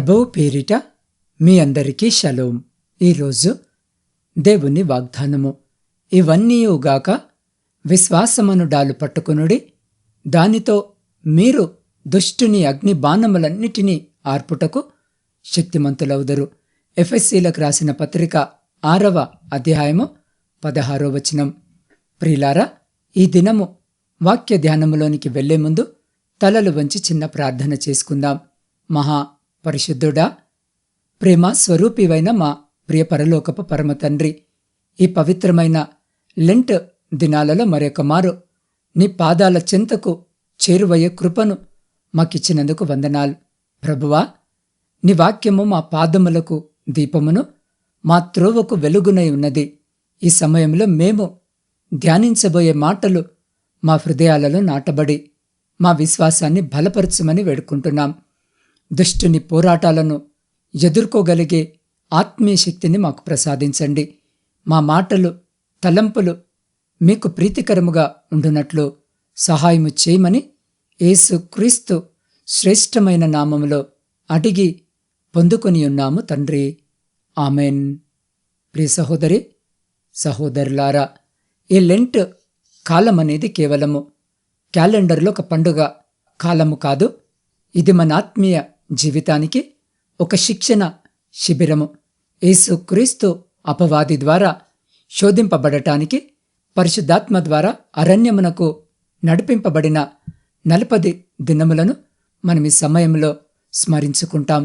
ప్రభువు పేరిట మీ అందరికీ షలోం. ఈరోజు దేవుని వాగ్దానము. ఇవన్నీయుగాక విశ్వాసమను డాలు పట్టుకొనుడి, దానితో మీరు దుష్టుని అగ్ని బాణములన్నిటినీ ఆర్పుటకు శక్తిమంతులవుదురు. ఎఫెసీలకు రాసిన పత్రిక 6వ అధ్యాయము 16వ వచనం. ప్రియులారా, ఈ దినము వాక్య ధ్యానములోనికి వెళ్లే ముందు తలలు వంచి చిన్న ప్రార్థన చేసుకుందాం. మహా పరిశుద్ధుడా, ప్రేమ స్వరూపివైన మా ప్రియ పరలోకపు పరమ తండ్రి, ఈ పవిత్రమైన లెంట్ దినాలలో మరొక మారు నీ పాదాల చెంతకు చేరువయ్యే కృపను మాకిచ్చినందుకు వందనాలు. ప్రభువా, నీ వాక్యము మా పాదములకు దీపమును, మా త్రోవకు వెలుగునై ఉన్నది. ఈ సమయంలో మేము ధ్యానించబోయే మాటలు మా హృదయాలలో నాటబడి మా విశ్వాసాన్ని బలపరచమని వేడుకుంటున్నాం. దుష్టుని పోరాటాలను ఎదుర్కోగలిగే ఆత్మీయ శక్తిని మాకు ప్రసాదించండి. మా మాటలు, తలంపులు మీకు ప్రీతికరముగా ఉండునట్లు సహాయము చేయమని యేసు క్రీస్తు శ్రేష్టమైన నామములో అడిగి పొందుకొని ఉన్నాము తండ్రి. ఆమెన్. ప్రియ సహోదరి, సహోదరులారా, ఈ లెంట్ కాలం అనేది కేవలము క్యాలెండర్లో ఒక పండుగ కాలము కాదు. ఇది మన ఆత్మీయ జీవితానికి ఒక శిక్షణ శిబిరము. యేసు క్రీస్తు అపవాది ద్వారా శోధింపబడటానికి పరిశుద్ధాత్మ ద్వారా అరణ్యమునకు నడిపింపబడిన 40 దినములను మనం ఈ సమయంలో స్మరించుకుంటాం.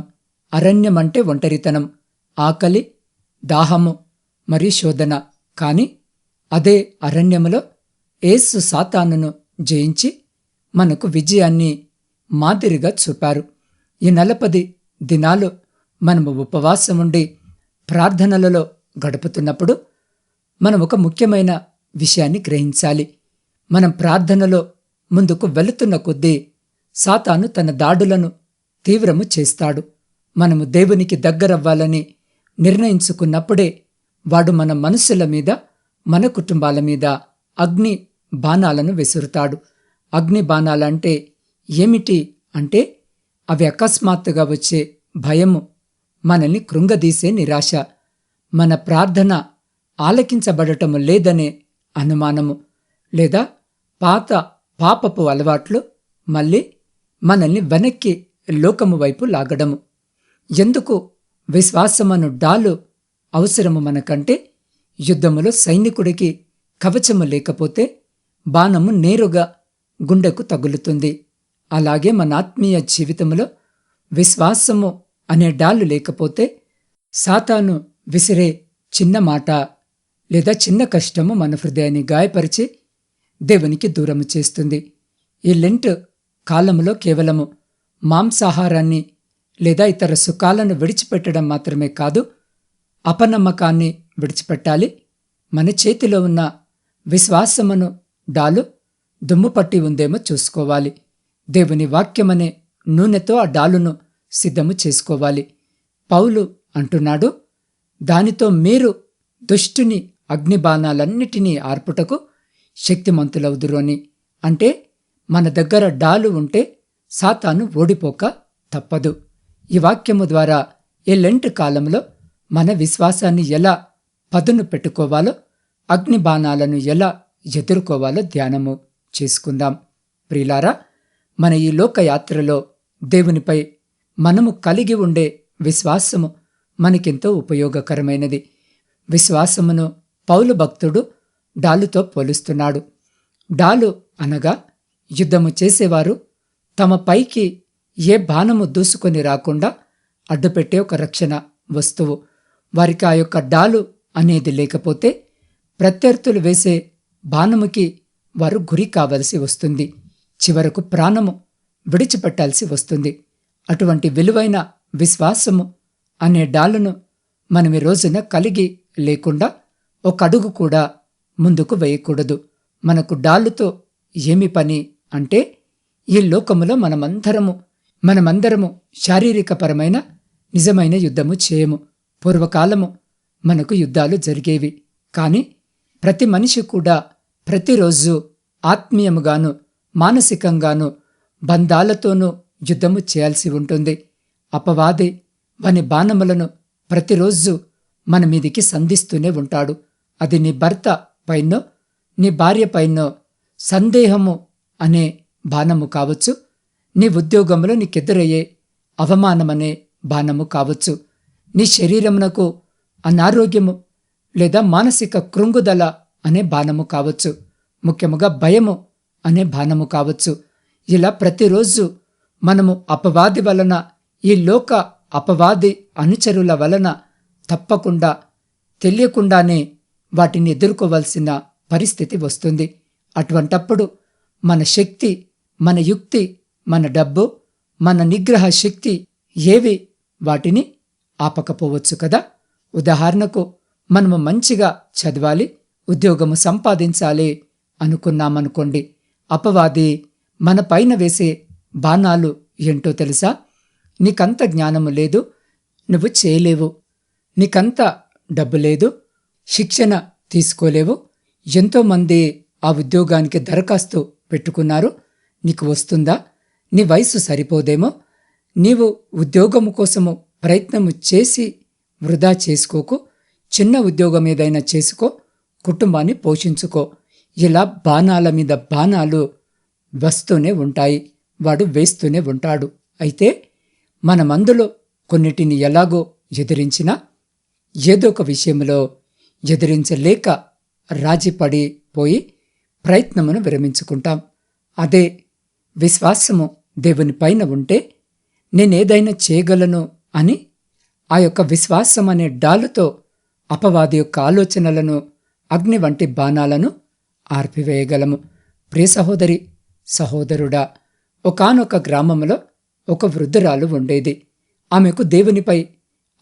అరణ్యమంటే ఒంటరితనం, ఆకలి, దాహము మరియు శోధన. కాని అదే అరణ్యములో యేసు సాతానును జయించి మనకు విజయాన్ని మాదిరిగా చూపారు. ఈ 40 దినాలు మనము ఉపవాసం ఉండి ప్రార్థనలలో గడుపుతున్నప్పుడు మనం ఒక ముఖ్యమైన విషయాన్ని గ్రహించాలి. మనం ప్రార్థనలో ముందుకు వెళుతున్న కొద్దీ సాతాను తన దాడులను తీవ్రము చేస్తాడు. మనము దేవునికి దగ్గరవ్వాలని నిర్ణయించుకున్నప్పుడే వాడు మన మనసుల మీద, మన కుటుంబాల మీద అగ్ని బాణాలను విసురుతాడు. అగ్ని బాణాలంటే ఏమిటి అంటే, అవి అకస్మాత్తుగా వచ్చే భయము, మనల్ని కృంగదీసే నిరాశ, మన ప్రార్థన ఆలకించబడటము లేదనే అనుమానము, లేదా పాత పాపపు అలవాట్లు మళ్ళీ మనల్ని వెనక్కి లోకము వైపు లాగడము. ఎందుకు విశ్వాసమను డాలు అవసరము మనకంటే, యుద్ధములో సైనికుడికి కవచము లేకపోతే బాణము నేరుగా గుండెకు తగులుతుంది. అలాగే మన ఆత్మీయ జీవితంలో విశ్వాసము అనే డాలు లేకపోతే సాతాను విసిరే చిన్న మాట లేదా చిన్న కష్టము మన హృదయాన్ని గాయపరిచి దేవునికి దూరము చేస్తుంది. ఈ లెంట్ కాలంలో కేవలము మాంసాహారాన్ని లేదా ఇతర సుఖాలను విడిచిపెట్టడం మాత్రమే కాదు, అపనమ్మకాన్ని విడిచిపెట్టాలి. మన చేతిలో ఉన్న విశ్వాసమును డాలు దుమ్ము పట్టి ఉందేమో చూసుకోవాలి. దేవుని వాక్యమనే నూనెతో ఆ డాలును సిద్ధము చేసుకోవాలి. పౌలు అంటున్నాడు, దానితో మీరు దుష్టుని అగ్నిబాణాలన్నిటినీ ఆర్పుటకు శక్తిమంతులవుదురు అని. అంటే మన దగ్గర డాలు ఉంటే సాతాను ఓడిపోక తప్పదు. ఈ వాక్యము ద్వారా ఈ లెంట్ కాలంలో మన విశ్వాసాన్ని ఎలా పదును పెట్టుకోవాలో, అగ్నిబాణాలను ఎలా ఎదుర్కోవాలో ధ్యానము చేసుకుందాం. ప్రియులారా, మన ఈ లోకయాత్రలో దేవునిపై మనము కలిగి ఉండే విశ్వాసము మనకెంతో ఉపయోగకరమైనది. విశ్వాసమును పౌలు భక్తుడు డాలుతో పోలుస్తున్నాడు. డాలు అనగా యుద్ధము చేసేవారు తమ పైకి ఏ బాణము దూసుకొని రాకుండా అడ్డుపెట్టే ఒక రక్షణ వస్తువు. వారికి ఆ యొక్క డాలు అనేది లేకపోతే ప్రత్యర్థులు వేసే బాణముకి వారు గురి కావలసి వస్తుంది. చివరకు ప్రాణము విడిచిపెట్టాల్సి వస్తుంది. అటువంటి విలువైన విశ్వాసము అనే డాలును మనం ఈ రోజున కలిగి లేకుండా ఒక అడుగు కూడా ముందుకు వేయకూడదు. మనకు డాలుతో ఏమి పని అంటే, ఈ లోకములో మనమందరము శారీరకపరమైన నిజమైన యుద్ధము చేయము. పూర్వకాలము మనకు యుద్ధాలు జరిగేవి. కాని ప్రతి మనిషి కూడా ప్రతిరోజు ఆత్మీయముగాను మానసికంగాను బంధాలతోనూ యుద్ధము చేయాల్సి ఉంటుంది. అపవాది వాని బాణములను ప్రతిరోజు మన మీదికి సంధిస్తూనే ఉంటాడు. అది నీ భర్త పైనో నీ భార్య పైనో సందేహము అనే బాణము కావచ్చు, నీ ఉద్యోగంలో నీకెదురయ్యే అవమానమనే బాణము కావచ్చు, నీ శరీరమునకు అనారోగ్యము లేదా మానసిక కృంగుదల అనే బాణము కావచ్చు, ముఖ్యముగా భయము అనే బాణము కావచ్చు. ఇలా ప్రతిరోజు మనము అపవాది వలన, ఈ లోక అపవాది అనుచరుల వలన తప్పకుండా తెలియకుండానే వాటిని ఎదుర్కోవలసిన పరిస్థితి వస్తుంది. అటువంటప్పుడు మన శక్తి, మన యుక్తి, మన డబ్బు, మన నిగ్రహ శక్తి ఏవి వాటిని ఆపకపోవచ్చు కదా. ఉదాహరణకు మనము మంచిగా చదవాలి, ఉద్యోగము సంపాదించాలి అనుకున్నామనుకోండి. అపవాది మన పైన వేసే బాణాలు ఏంటో తెలుసా? నీకంత జ్ఞానము లేదు, నువ్వు చేయలేవు. నీకంత డబ్బు లేదు, శిక్షణ తీసుకోలేవు. ఎంతోమంది ఆ ఉద్యోగానికి దరఖాస్తు పెట్టుకున్నారు, నీకు వస్తుందా? నీ వయసు సరిపోదేమో, నీవు ఉద్యోగము కోసము ప్రయత్నము చేసి వృధా చేసుకోకు, చిన్న ఉద్యోగం ఏదైనా చేసుకో, కుటుంబాన్ని పోషించుకో. ఇలా బాణాల మీద బాణాలు వస్తూనే ఉంటాయి, వాడు వేస్తూనే ఉంటాడు. అయితే మనమందులో కొన్నిటిని ఎలాగో ఎదిరించినా ఏదో ఒక విషయంలో ఎదిరించలేక రాజీపడిపోయి ప్రయత్నమును విరమించుకుంటాం. అదే విశ్వాసము దేవుని పైన ఉంటే నేనేదైనా చేయగలను అని ఆ యొక్క విశ్వాసం అనే డాలుతో అపవాది యొక్క ఆలోచనలను, అగ్ని వంటి బాణాలను ఆర్పివేయగలము. ప్రియ సహోదరి, సహోదరుడా, ఒకానొక గ్రామంలో ఒక వృద్ధురాలు ఉండేది. ఆమెకు దేవునిపై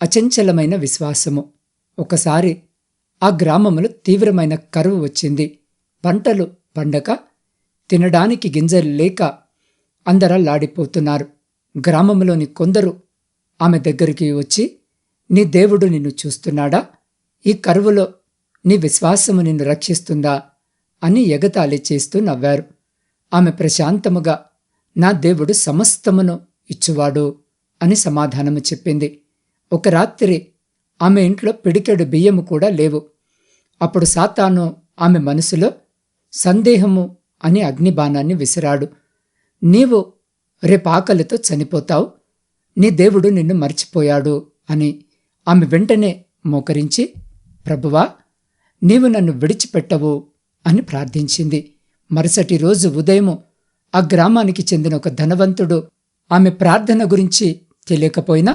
అచంచలమైన విశ్వాసము. ఒకసారి ఆ గ్రామంలో తీవ్రమైన కరువు వచ్చింది. పంటలు పండక, తినడానికి గింజలు లేక అందరల్లాడిపోతున్నారు. గ్రామంలోని కొందరు ఆమె దగ్గరికి వచ్చి, నీ దేవుడు నిన్ను చూస్తున్నాడా? ఈ కరువులో నీ విశ్వాసము నిన్ను రక్షిస్తుందా అని ఎగతాళి చేస్తూ నవ్వారు. ఆమె ప్రశాంతముగా, నా దేవుడు సమస్తమును ఇచ్చువాడు అని సమాధానము చెప్పింది. ఒక రాత్రి ఆమె ఇంట్లో పిడికెడు బియ్యము కూడా లేవు. అప్పుడు సాతాను ఆమె మనసులో సందేహము అని అగ్నిబాణాన్ని విసిరాడు. నీవు రేపాకలితో చనిపోతావు, నీ దేవుడు నిన్ను మర్చిపోయాడు అని. ఆమె వెంటనే మోకరించి, ప్రభువా, నీవు నన్ను విడిచిపెట్టవు అని ప్రార్థించింది. మరుసటి రోజు ఉదయము ఆ గ్రామానికి చెందిన ఒక ధనవంతుడు ఆమె ప్రార్థన గురించి తెలియకపోయినా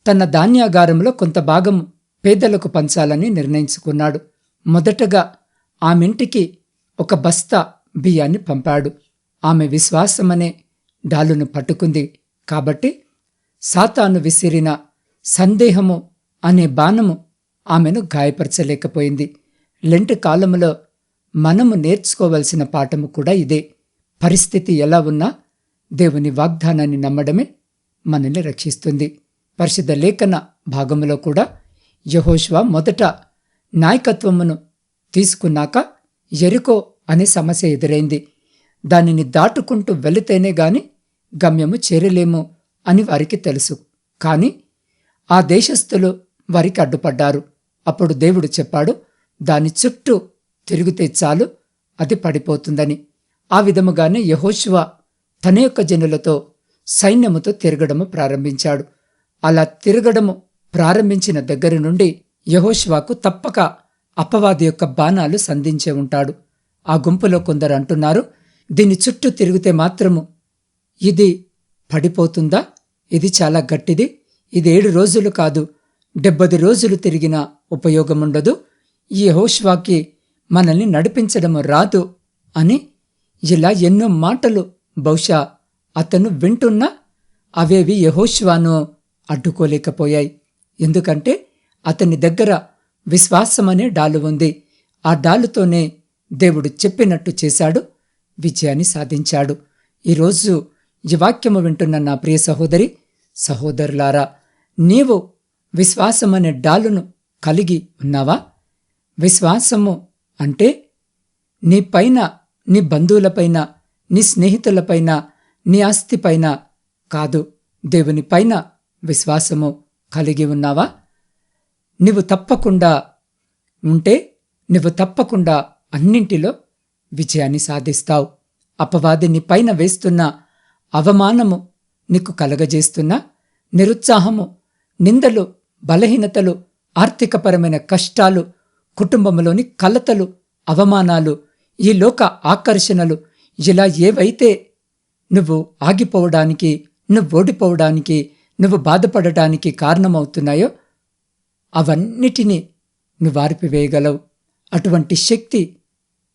తన ధాన్యాగారంలో కొంత భాగం పేదలకు పంచాలని నిర్ణయించుకున్నాడు. మొదటగా ఆమెంటికి ఒక బస్తా బియ్యాన్ని పంపాడు. ఆమె విశ్వాసమనే డాలును పట్టుకుంది కాబట్టి సాతాను విసిరిన సందేహము అనే బాణము ఆమెను గాయపరచలేకపోయింది. లెంట్ కాలములో మనము నేర్చుకోవలసిన పాఠము కూడా ఇదే. పరిస్థితి ఎలా ఉన్నా దేవుని వాగ్దానాన్ని నమ్మడమే మనల్ని రక్షిస్తుంది. పరిశుద్ధ లేఖన భాగములో కూడా యెహోషువ మొదట నాయకత్వమును తీసుకున్నాక యెరికో అనే సమస్య ఎదురైంది. దానిని దాటుకుంటూ వెళితేనే గాని గమ్యము చేరలేము అని వారికి తెలుసు. కాని ఆ దేశస్థులు వారికి అడ్డుపడ్డారు. అప్పుడు దేవుడు చెప్పాడు, దాని చుట్టూ తిరిగితే చాలు, అది పడిపోతుందని. ఆ విధముగానే యెహోషువ తన యొక్క జనులతో సైన్యముతో తిరగడము ప్రారంభించాడు. అలా తిరగడము ప్రారంభించిన దగ్గర నుండి యెహోషువకు తప్పక అపవాది యొక్క బాణాలు సంధించే ఉంటాడు. ఆ గుంపులో కొందరు అంటున్నారు, దీని చుట్టూ తిరిగితే మాత్రము ఇది పడిపోతుందా? ఇది చాలా గట్టిది, ఇది 7 రోజులు కాదు 70 రోజులు తిరిగినా ఉపయోగముండదు, ఈ యెహోషువకి మనల్ని నడిపించడము రాదు అని ఇలా ఎన్నో మాటలు బహుశా అతను వింటున్నా అవేవి యెహోషువను అడ్డుకోలేకపోయాయి. ఎందుకంటే అతని దగ్గర విశ్వాసమనే డాలు ఉంది. ఆ డాలుతోనే దేవుడు చెప్పినట్టు చేశాడు, విజయాన్ని సాధించాడు. ఈరోజు ఈ వాక్యము వింటున్న నా ప్రియ సహోదరి, సహోదరులారా, నీవు విశ్వాసమనే డాలును కలిగి ఉన్నావా? విశ్వాసము అంటే నీ పైన, నీ బంధువులపైన, నీ స్నేహితులపైన, నీ ఆస్తిపైన కాదు, దేవుని పైన విశ్వాసము కలిగి ఉన్నావా? నువ్వు తప్పకుండా ఉంటే నువ్వు తప్పకుండా అన్నింటిలో విజయాన్ని సాధిస్తావు. అపవాది నీ పైన వేస్తున్న అవమానము, నీకు కలగజేస్తున్న నిరుత్సాహము, నిందలు, బలహీనతలు, ఆర్థికపరమైన కష్టాలు, కుటుంబంలోని కలతలు, అవమానాలు, ఈ లోక ఆకర్షణలు, ఇలా ఏవైతే నువ్వు ఆగిపోవడానికి, నువ్వు ఓడిపోవడానికి, నువ్వు బాధపడటానికి కారణమవుతున్నాయో అవన్నిటినీ నువ్వు ఆర్పివేయగలవు. అటువంటి శక్తి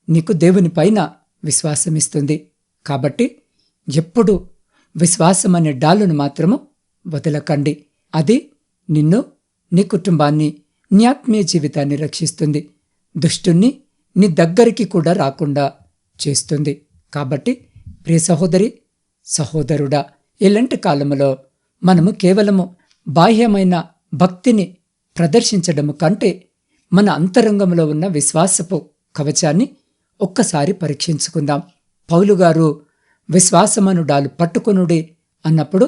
నీకు దేవునిపైన విశ్వాసమిస్తుంది. కాబట్టి ఎప్పుడూ విశ్వాసమనే డాలును మాత్రము వదలకండి. అది నిన్ను, నీ కుటుంబాన్ని, నీ ఆత్మీయ జీవితాన్ని రక్షిస్తుంది. దుష్టుణ్ణి నీ దగ్గరికి కూడా రాకుండా చేస్తుంది. కాబట్టి ప్రియ సహోదరి, సహోదరుడా, ఇలాంటి కాలములో మనము కేవలము బాహ్యమైన భక్తిని ప్రదర్శించడము కంటే మన అంతరంగంలో ఉన్న విశ్వాసపు కవచాన్ని ఒక్కసారి పరీక్షించుకుందాం. పౌలుగారు విశ్వాసమను డాలు పట్టుకొనుడే అన్నప్పుడు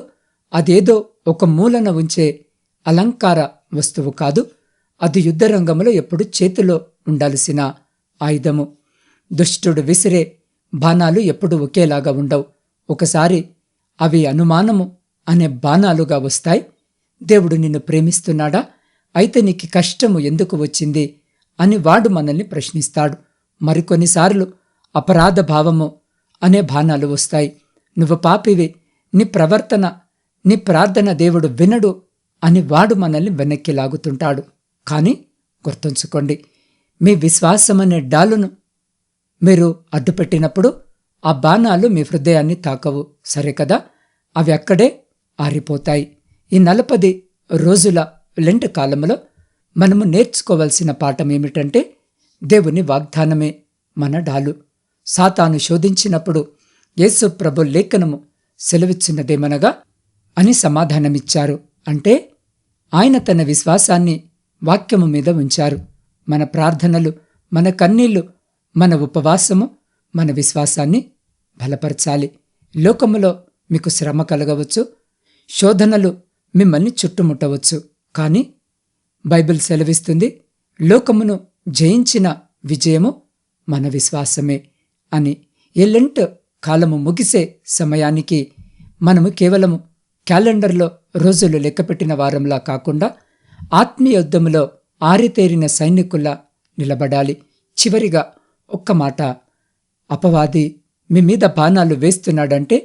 అదేదో ఒక మూలన ఉంచే అలంకార వస్తువు కాదు. అది యుద్ధరంగంలో ఎప్పుడు చేతిలో ఉండాల్సిన ఆయుధము. దుష్టుడు విసిరే బాణాలు ఎప్పుడు ఒకేలాగా ఉండవు. ఒకసారి అవి అనుమానము అనే బాణాలుగా వస్తాయి. దేవుడు నిన్ను ప్రేమిస్తున్నాడా? అయితే నీకు కష్టము ఎందుకు వచ్చింది అని వాడు మనల్ని ప్రశ్నిస్తాడు. మరికొన్నిసార్లు అపరాధ భావము అనే బాణాలు వస్తాయి. నువ్వు పాపివి, నీ ప్రవర్తన, నీ ప్రార్థన దేవుడు వినడు అని వాడు మనల్ని వెనక్కి లాగుతుంటాడు. కానీ గుర్తుంచుకోండి, మీ విశ్వాసమనే డాలును మీరు అడ్డుపెట్టినప్పుడు ఆ బాణాలు మీ హృదయాన్ని తాకవు. సరే కదా? అవి అక్కడే ఆరిపోతాయి. ఈ 40 రోజుల లెంట్ కాలంలో మనము నేర్చుకోవలసిన పాఠం ఏమిటంటే, దేవుని వాగ్దానమే మన డాలు. సాతాను శోధించినప్పుడు యేసు ప్రభు లేఖనము సెలవిచ్చినదేమనగా అని సమాధానమిచ్చారు. అంటే ఆయన తన విశ్వాసాన్ని వాక్యము మీద ఉంచారు. మన ప్రార్థనలు, మన కన్నీళ్లు, మన ఉపవాసము మన విశ్వాసాన్ని బలపరచాలి. లోకములో మీకు శ్రమ కలగవచ్చు, శోధనలు మిమ్మల్ని చుట్టుముట్టవచ్చు. కానీ బైబిల్ సెలవిస్తుంది, లోకమును జయించిన విజయము మన విశ్వాసమే అని. ఈ లెంట్ కాలము ముగిసే సమయానికి మనము కేవలము క్యాలెండర్లో రోజులు లెక్కపెట్టిన వారంలా కాకుండా ఆత్మీయ యుద్ధములో ఆరితేరిన సైనికుల్లా నిలబడాలి. చివరిగా ఒక్క మాట, అపవాది మీ మీద బాణాలు వేస్తున్నాడంటే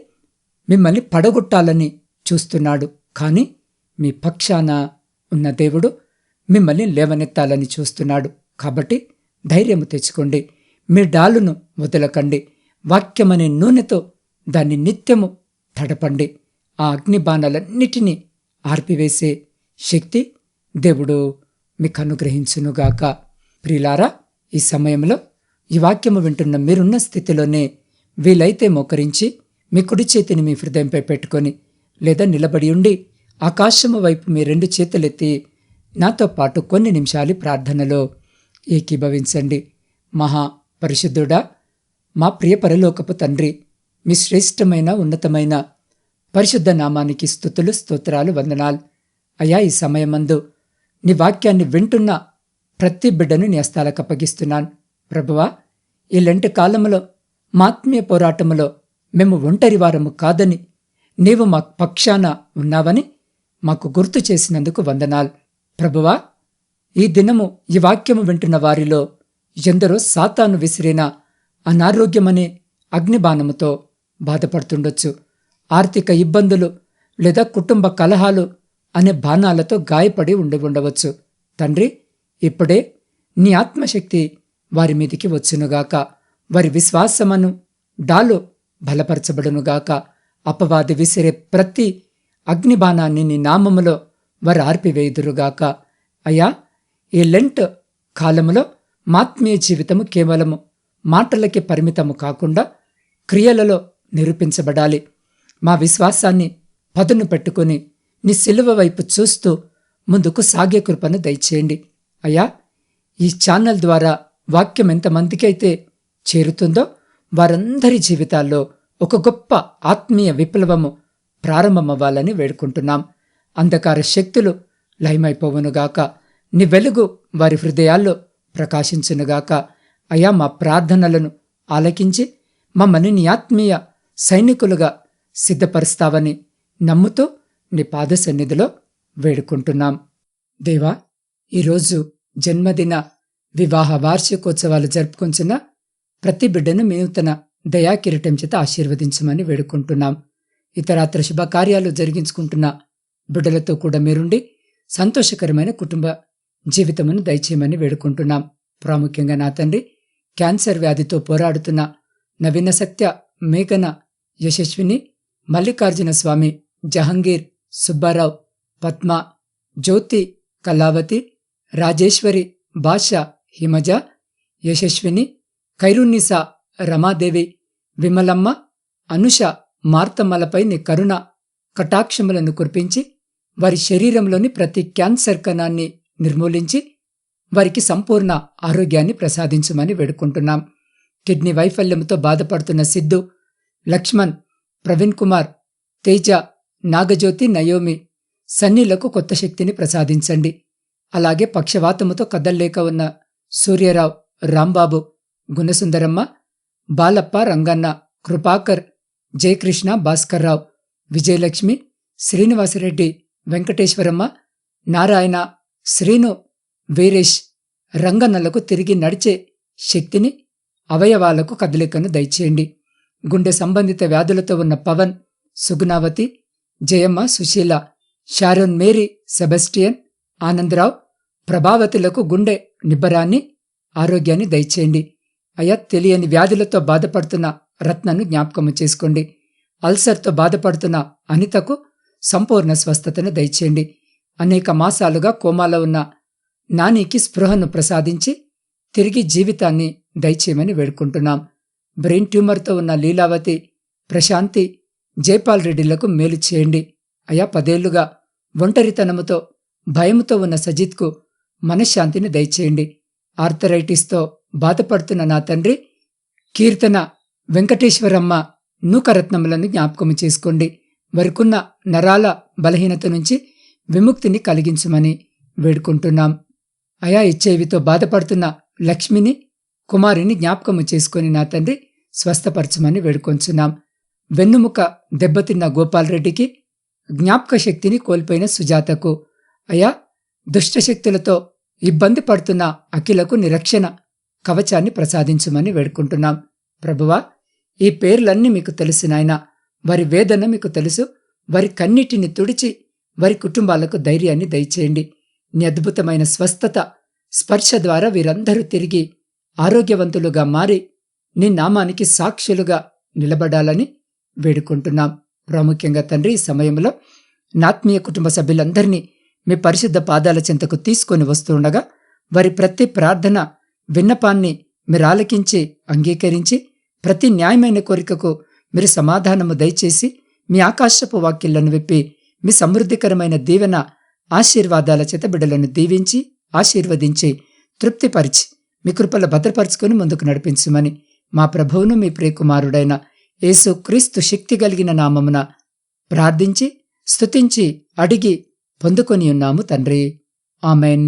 మిమ్మల్ని పడగొట్టాలని చూస్తున్నాడు. కానీ మీ పక్షాన ఉన్న దేవుడు మిమ్మల్ని లేవనెత్తాలని చూస్తున్నాడు. కాబట్టి ధైర్యము తెచ్చుకోండి. మీ డాలును వదలకండి. వాక్యమనే నూనెతో దాన్ని నిత్యము తడపండి. ఆ అగ్నిబాణాలన్నిటినీ ఆర్పివేసే శక్తి దేవుడు మీకు అనుగ్రహించునుగాక. ప్రియులారా, ఈ సమయంలో ఈ వాక్యము వింటున్న మీరున్న స్థితిలోనే వీలైతే మోకరించి మీ కుడి చేతిని మీ హృదయంపై పెట్టుకొని, లేదా నిలబడి ఉండి ఆకాశము వైపు మీ 2 చేతులెత్తి నాతో పాటు కొన్ని నిమిషాలు ప్రార్థనలో ఏకీభవించండి. మహా పరిశుద్ధుడా, మా ప్రియ పరలోకపు తండ్రి, మీ శ్రేష్టమైన ఉన్నతమైన పరిశుద్ధ నామానికి స్తుతులు, స్తోత్రాలు, వందనాలు. అయ్యా, ఈ సమయమందు నీ వాక్యాన్ని వింటున్న ప్రతి బిడ్డను నీ హస్తాలకు అప్పగిస్తున్నాను. ప్రభువా, ఈ లెంట్ కాలంలో మా ఆత్మీయ పోరాటములో మేము ఒంటరి వారము కాదని, నీవు మా పక్షాన ఉన్నావని మాకు గుర్తు చేసినందుకు వందనాలు. ప్రభువా, ఈ దినము ఈ వాక్యము వింటున్న వారిలో ఎందరో సాతాను విసిరిన అనారోగ్యమనే అగ్నిబాణముతో బాధపడుతుండొచ్చు. ఆర్థిక ఇబ్బందులు లేదా కుటుంబ కలహాలు అనే బాణాలతో గాయపడి ఉండవచ్చు. తండ్రి, ఇప్పుడే నీ ఆత్మశక్తి వారి మీదికి వచ్చునుగాక. వారి విశ్వాసమను డాలు బలపరచబడునుగాక. అపవాది విసిరే ప్రతి అగ్నిబాణాన్ని నీ నామములో వారు ఆర్పివేయుదురుగాక. అయ్యా, ఈ లెంట్ కాలములో మాత్మీయ జీవితము కేవలము మాటలకి పరిమితము కాకుండా క్రియలలో నిరూపించబడాలి. మా విశ్వాసాన్ని పదును పెట్టుకుని నీ సిలువ వైపు చూస్తూ ముందుకు సాగే కృపను దయచేయండి. అయ్యా, ఈ ఛానల్ ద్వారా వాక్యం ఎంతమందికి అయితే చేరుతుందో వారందరి జీవితాల్లో ఒక గొప్ప ఆత్మీయ విప్లవము ప్రారంభమవ్వాలని వేడుకుంటున్నాం. అంధకార శక్తులు లయమైపోవునుగాక. నీ వెలుగు వారి హృదయాల్లో ప్రకాశించునుగాక. అయా, మా ప్రార్థనలను ఆలకించి మమ్మల్ని నీ ఆత్మీయ సైనికులుగా సిద్ధపరుస్తావని నమ్ముతూ నీ పాద సన్నిధిలో వేడుకుంటున్నాం. దేవా, ఈరోజు జన్మదిన వివాహ వార్షికోత్సవాలు జరుపుకొంచున్న ప్రతి బిడ్డను మీ నూతన దయాకిరీటం చేత ఆశీర్వదించమని వేడుకుంటున్నాం. ఇతరాత్ర శుభకార్యాలు జరిగించుకుంటున్న బిడ్డలతో కూడా మీరుండి సంతోషకరమైన కుటుంబ జీవితమును దయచేయమని వేడుకుంటున్నాం. ప్రాముఖ్యంగా నా తండ్రి, క్యాన్సర్ వ్యాధితో పోరాడుతున్న నవీన సత్య, మేఘన, యశస్విని, మల్లికార్జున స్వామి, జహంగీర్, సుబ్బారావు, పద్మ, జ్యోతి, కళావతి, రాజేశ్వరి, భాష, హిమజ, యశస్విని, ఖైరున్నీసా, రమాదేవి, విమలమ్మ, అనుష, మార్తమ్మలపై నీ కరుణ కటాక్షములను కురిపించి వారి శరీరంలోని ప్రతి క్యాన్సర్ కణాన్ని నిర్మూలించి వారికి సంపూర్ణ ఆరోగ్యాన్ని ప్రసాదించమని వేడుకుంటున్నాం. కిడ్నీ వైఫల్యంతో బాధపడుతున్న సిద్ధు, లక్ష్మణ్, ప్రవీణ్ కుమార్, తేజ, నాగజ్యోతి, నయోమి, సన్నీలకు కొత్త శక్తిని ప్రసాదించండి. అలాగే పక్షవాతముతో కదల్లేక ఉన్న సూర్యరావు, రాంబాబు, గుణసుందరమ్మ, బాలప్ప, రంగన్న, కృపాకర్, జయకృష్ణ, భాస్కర్రావు, విజయలక్ష్మి, శ్రీనివాసరెడ్డి, వెంకటేశ్వరమ్మ, నారాయణ, శ్రీను, వీరేష్, రంగన్నలకు తిరిగి నడిచే శక్తిని, అవయవాలకు కదలికను దయచేయండి. గుండె సంబంధిత వ్యాధులతో ఉన్న Pavan, Sugunavathi, Jayamma, Sushila, Sharon, Mary, Sebastian, Anandarao, ప్రభావతులకు గుండె నిబ్బరాన్ని, ఆరోగ్యాన్ని దయచేయండి. అయా, తెలియని వ్యాధులతో బాధపడుతున్న రత్నను జ్ఞాపకము చేసుకోండి. అల్సర్తో బాధపడుతున్న అనితకు సంపూర్ణ స్వస్థతను దయచేయండి. అనేక మాసాలుగా కోమాలో ఉన్న నానికి స్పృహను ప్రసాదించి తిరిగి జీవితాన్ని దయచేయమని వేడుకుంటున్నాం. బ్రెయిన్ ట్యూమర్తో ఉన్న లీలావతి, ప్రశాంతి, జైపాల్ రెడ్డిలకు మేలు చేయండి. అయా, 10 ఏళ్లుగా ఒంటరితనముతో భయముతో ఉన్న సజిత్కు మనశ్శాంతిని దయచేయండి. ఆర్థరైటిస్తో బాధపడుతున్న నా తండ్రి, కీర్తన, వెంకటేశ్వరమ్మ, నూకరత్నములను జ్ఞాపకము చేసుకోండి. వారికున్న నరాల బలహీనత నుంచి విముక్తిని కలిగించమని వేడుకుంటున్నాం. అయా, హెచ్ఐవితో బాధపడుతున్న లక్ష్మిని, కుమారిని జ్ఞాపకము చేసుకుని నా తండ్రి స్వస్థపరచమని వేడుకొంచున్నాం. వెన్నుముక దెబ్బతిన్న గోపాల్ రెడ్డికి, జ్ఞాపక శక్తిని కోల్పోయిన సుజాతకు, అయా, దుష్టశక్తులతో ఇబ్బంది పడుతున్న అఖిలకు నిరక్షణ కవచాన్ని ప్రసాదించమని వేడుకుంటున్నాం. ప్రభువా, ఈ పేర్లన్నీ మీకు తెలుసు నాయనా. వారి వేదన మీకు తెలుసు. వారి కన్నిటిని తుడిచి వారి కుటుంబాలకు ధైర్యాన్ని దయచేయండి. నీ అద్భుతమైన స్వస్థత స్పర్శ ద్వారా వీరందరూ తిరిగి ఆరోగ్యవంతులుగా మారి నీ నామానికి సాక్షులుగా నిలబడాలని వేడుకుంటున్నాం. ప్రాముఖ్యంగా తండ్రి, ఈ సమయంలో నాత్మీయ కుటుంబ సభ్యులందరినీ మీ పరిశుద్ధ పాదాల చెంతకు తీసుకొని వస్తుండగా వారి ప్రతి ప్రార్థన విన్నపాన్ని మీరు ఆలకించి అంగీకరించి ప్రతి న్యాయమైన కోరికకు మీరు సమాధానము దయచేసి మీ ఆకాశపు వాక్యాలను విప్పి మీ సమృద్ధికరమైన దీవెన ఆశీర్వాదాల చేత బిడ్డలను దీవించి ఆశీర్వదించి తృప్తిపరిచి మీ కృపలో భద్రపరుచుకొని ముందుకు నడిపించమని మా ప్రభువును మీ ప్రియకుమారుడైన యేసు క్రీస్తు శక్తి కలిగిన నామమున ప్రార్థించి స్తుతించి అడిగి పొందుకొని ఉన్నాము తండ్రి. ఆమెన్.